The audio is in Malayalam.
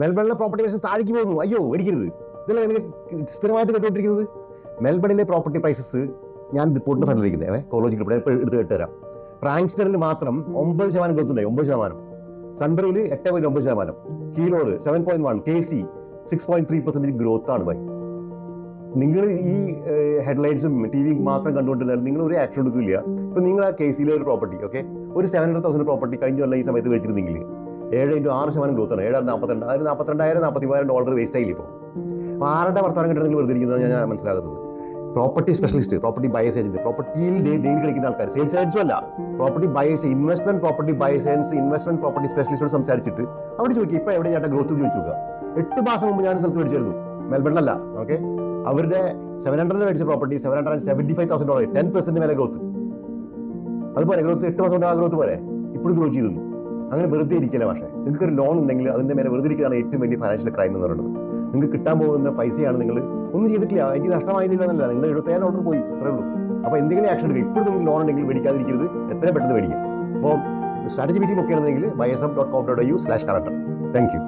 മെൽബണിലെ പ്രോപ്പർട്ടി പ്രൈസസ് താഴേക്ക് പോകുന്നു. അയ്യോ മേടിക്കരുത്. ഇതല്ലേ എനിക്ക് സ്ഥിരമായിട്ട് കേട്ടുകൊണ്ടിരിക്കുന്നത്. മെൽബണിലെ പ്രോപ്പർട്ടി പ്രൈസസ് ഞാൻ റിപ്പോർട്ടിന് ഫ്രണ്ടിലിരിക്കുന്നത് കോളേജിൽ എടുത്ത് കേട്ടുതരാം. ഫ്രാങ്ക്സ്റ്റണിൽ മാത്രം 9% ഗ്രോത്ത് ഉണ്ടായി. 9%. സൺബറിയിൽ 8.9%. കീലോർ 7.1. KC 6.3% ഗ്രോത്ത് ആണ് ബൈ. നിങ്ങൾ ഈ ഹെഡ്ലൈൻസും TV മാത്രം കണ്ടുകൊണ്ടിരുന്നാലും നിങ്ങൾ ഒരു ആക്ഷൻ എടുക്കില്ല. ഇപ്പൊ നിങ്ങൾ ആ KCയിലെ ഒരു പ്രോപ്പർട്ടി ഒരു 700,000 പ്രോപ്പർട്ടി കഴിഞ്ഞ കൊല്ലം ഈ സമയത്ത് വെച്ചിരുന്നെങ്കിൽ 7.6% ഗ്രോത്ത് ആണ്. 7.42, $43,000 വേസ്റ്റ് ആയില്ല. ഇപ്പോൾ അപ്പോൾ ആരുടെ വർത്തമാനം കേട്ടാൽ നിങ്ങൾ വെറുതെ ഇരിക്കുന്നത് ഞാൻ മനസ്സിലാകുന്നത്. Property specialist, property buyers agent, പ്രോപ്പർട്ടിയിൽ ഡെയിലി കളിക്കുന്ന ആൾക്കാർ, സെയിൽസ് ഏജൻസും അല്ല, property buyers, investment property buyers, investment property സ്പെഷ്യലിസ്റ്റോട് സംസാരിച്ചിട്ട് അവർ ചോദിക്കുക ഇപ്പോൾ എവിടെ ചേട്ടാ ഗ്രോത്ത് ചോദിച്ചു നോക്കുക. 8 മാസം മുമ്പ് ഞാൻ സ്ഥലത്ത് മേടിച്ചായിരുന്നു, മെൽബണിലല്ല. അവരുടെ 700 മേടിച്ച പ്രോപ്പർട്ടി $775,000, 10% വില ഗ്രോത്ത്. അതുപോലെ ഗ്രോത്ത് 8 മാസം കൊണ്ട് ആ ഗ്രോത്ത് പോലെ ഇപ്പോഴും ഗ്രോത്ത് ചെയ്തു. അങ്ങനെ വെറുതെ ഇരിക്കില്ല. പക്ഷേ നിങ്ങൾക്ക് ഒരു ലോൺ ഉണ്ടെങ്കിൽ അതിന്റെ മേലെ വെറുതെ ഇരിക്കുന്നതാണ് ഏറ്റവും വലിയ ഫൈനാൻഷ്യൽ ക്രൈം എന്ന് പറയുന്നത്. നിങ്ങൾക്ക് കിട്ടാൻ പോകുന്ന പൈസയാണ് നിങ്ങൾ ഒന്നും ചെയ്തിട്ടില്ല, എനിക്ക് നഷ്ടമായിട്ടില്ല എന്നല്ല, നിങ്ങൾ $77 പോയി, അത്രേ ഉള്ളൂ. അപ്പോൾ എന്തെങ്കിലും ആക്ഷൻ എടുക്കുക. ഇപ്പോഴും നിങ്ങൾക്ക് ലോൺ ഉണ്ടെങ്കിൽ മേടിക്കാതിരിക്കരുത്, എത്രയും പെട്ടെന്ന് മേടിക്കുക. അപ്പോൾ സ്ട്രാറ്റജി മീറ്റിംഗ് ഒക്കെ ആണെന്നെങ്കിൽ bysf.com.au/calendar. Thank you.